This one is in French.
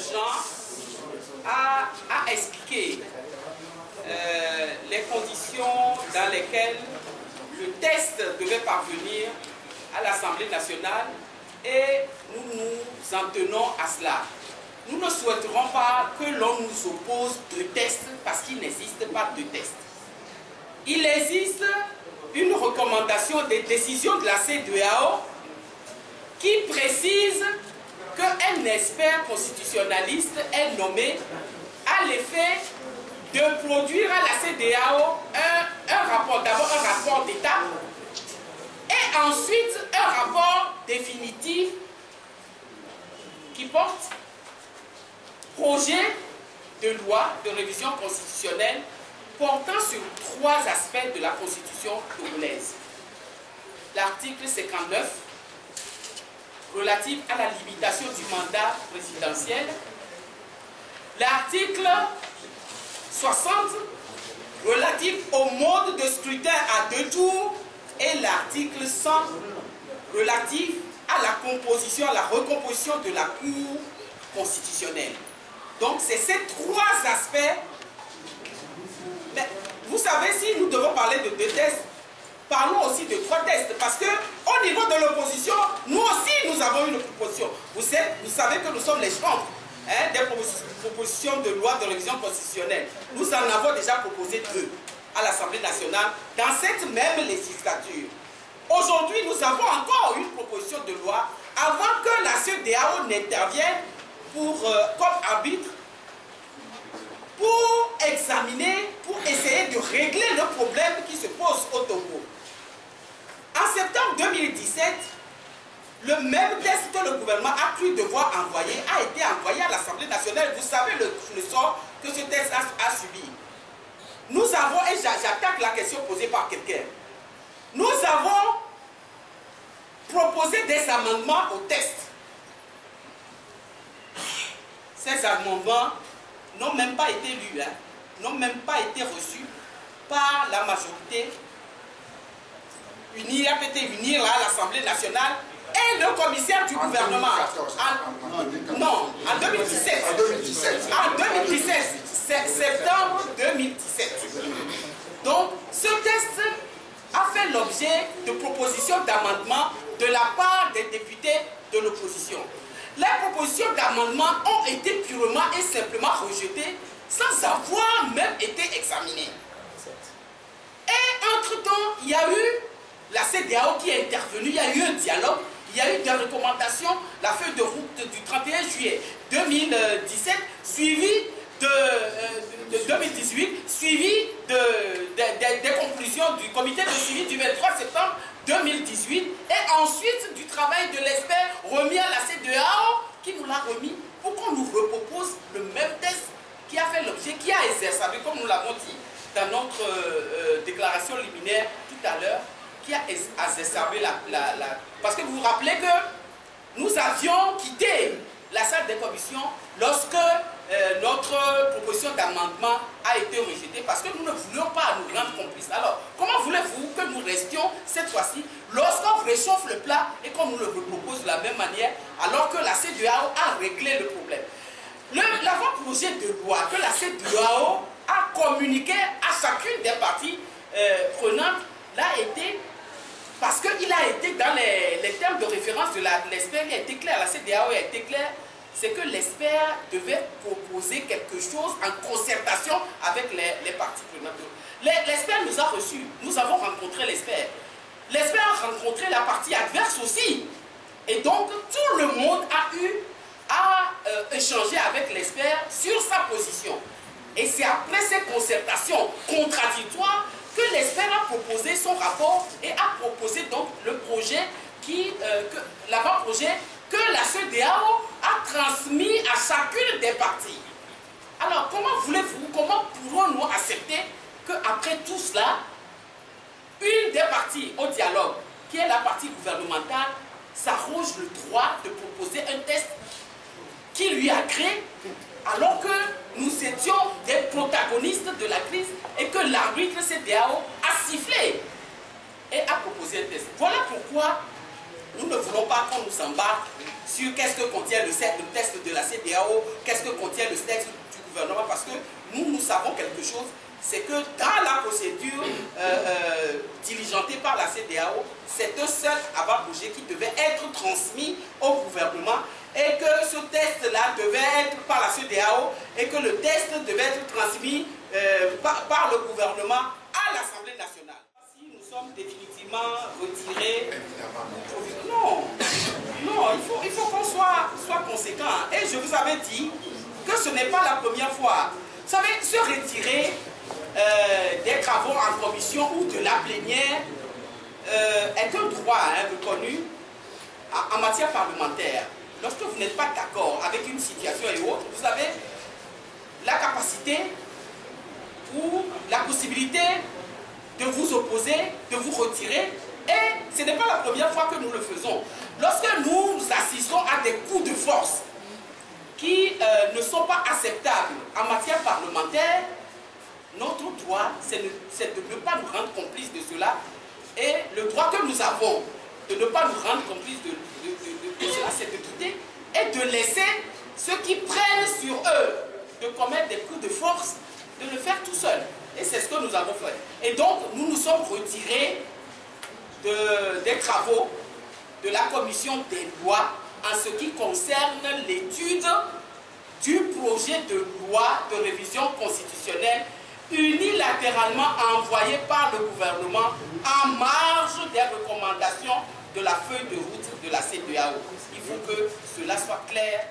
Jean a expliqué les conditions dans lesquelles le test devait parvenir à l'Assemblée nationale et nous nous en tenons à cela. Nous ne souhaiterons pas que l'on nous oppose de tests parce qu'il n'existe pas de tests. Il existe une recommandation des décisions de la CEDEAO qui précise qu'un expert constitutionnaliste est nommé à l'effet de produire à la CEDEAO d'abord un rapport d'État et ensuite un rapport définitif qui porte projet de loi de révision constitutionnelle portant sur 3 aspects de la Constitution togolaise. L'article 59 relatif à la limitation du mandat présidentiel, l'article 60 relatif au mode de scrutin à 2 tours et l'article 100 relatif à la composition, à la recomposition de la Cour constitutionnelle. Donc c'est ces 3 aspects. Mais vous savez, si nous devons parler de 2 tests, parlons aussi de 3 tests, parce qu'au niveau de l'opposition, nous aussi nous avons une proposition. Vous savez que nous sommes les chambres des propositions de loi de révision constitutionnelle. Nous en avons déjà proposé 2 à l'Assemblée nationale dans cette même législature. Aujourd'hui, nous avons encore une proposition de loi avant que la CEDEAO n'intervienne comme arbitre pour examiner, pour essayer de régler le problème qui se pose au Togo. En septembre 2017, le même test que le gouvernement a cru devoir envoyer a été envoyé à l'Assemblée nationale. Vous savez le sort que ce test a subi. Nous avons, et j'attaque la question posée par quelqu'un, nous avons proposé des amendements au test. Ces amendements n'ont même pas été lus, n'ont même pas été reçus par la majorité unie, à l'Assemblée nationale et le commissaire du gouvernement. En 2017. En 2017, septembre 2017. Donc, ce test a fait l'objet de propositions d'amendement de la part des députés de l'opposition. Les propositions d'amendement ont été purement et simplement rejetées sans avoir même été examinées. Et entre-temps, il y a eu la CEDEAO qui est intervenue, il y a eu un dialogue, il y a eu des recommandations, la feuille de route du 31 juillet 2017, suivie de 2018, suivie des conclusions du comité de suivi du 23 septembre 2018 et ensuite du travail de l'expert remis à la CEDEAO qui nous l'a remis pour qu'on nous repropose le même test qui a fait l'objet, qui a exacerbé, comme nous l'avons dit dans notre déclaration liminaire tout à l'heure, qui a exacerbé Parce que vous vous rappelez que nous avions quitté la salle des commissions lorsque notre proposition d'amendement a été rejetée parce que nous ne voulions pas nous rendre complices. Alors, comment voulez-vous que nous restions cette fois-ci lorsqu'on réchauffe le plat et qu'on nous le propose de la même manière alors que la CEDEAO a réglé le problème? L'avant-projet de loi que la CEDEAO a communiqué à chacune des parties prenantes l'a été parce qu'il a été dans les termes de référence de l'expert, il a été clair, la CEDEAO a été claire, c'est que l'expert devait proposer quelque chose en concertation avec les parties prenantes. L'expert nous a reçus, nous avons rencontré l'expert. L'expert a rencontré la partie adverse aussi. Et donc, tout le monde a eu à échanger avec l'expert sur sa position. Et c'est après ces concertations contradictoires que l'expert a proposé son rapport et a proposé donc le projet l'avant-projet que la CEDEAO a transmis à chacune des parties. Alors, comment pourrons-nous accepter qu'après tout cela, une des parties au dialogue, qui est la partie gouvernementale, s'arroge le droit de proposer un test qui lui a créé, alors que nous étions des protagonistes de la crise et que l'arbitre CEDEAO a sifflé et a proposé un test. Voilà pourquoi nous ne voulons pas qu'on nous embarque sur qu'est-ce que contient le texte de la CEDEAO, qu'est-ce que contient le texte du gouvernement, parce que nous savons quelque chose, c'est que dans la procédure diligentée par la CEDEAO, c'est un seul avant-projet qui devait être transmis au gouvernement et que ce test-là devait être par la CEDEAO et que le test devait être transmis par le gouvernement à l'Assemblée nationale. Si nous sommes définitivement retirés, non, il faut qu'on soit conséquent. Et je vous avais dit que ce n'est pas la première fois. Vous savez, se retirer des travaux en commission ou de la plénière est un droit reconnu en matière parlementaire. Lorsque vous n'êtes pas d'accord avec une situation et autre, vous avez la capacité ou la possibilité de vous opposer, de vous retirer. Et ce n'est pas la première fois que nous le faisons. Lorsque nous assistons à des coups de force qui ne sont pas acceptables en matière parlementaire, notre droit, c'est de ne pas nous rendre complices de cela. Et le droit que nous avons de ne pas nous rendre complices de cela, c'est de quitter et de laisser ceux qui prennent sur eux de commettre des coups de force, de le faire tout seul. Et c'est ce que nous avons fait. Et donc, nous nous sommes retirés des travaux de la commission des lois en ce qui concerne l'étude du projet de loi de révision constitutionnelle unilatéralement envoyé par le gouvernement en marge des recommandations de la feuille de route de la CEDEAO. Il faut que cela soit clair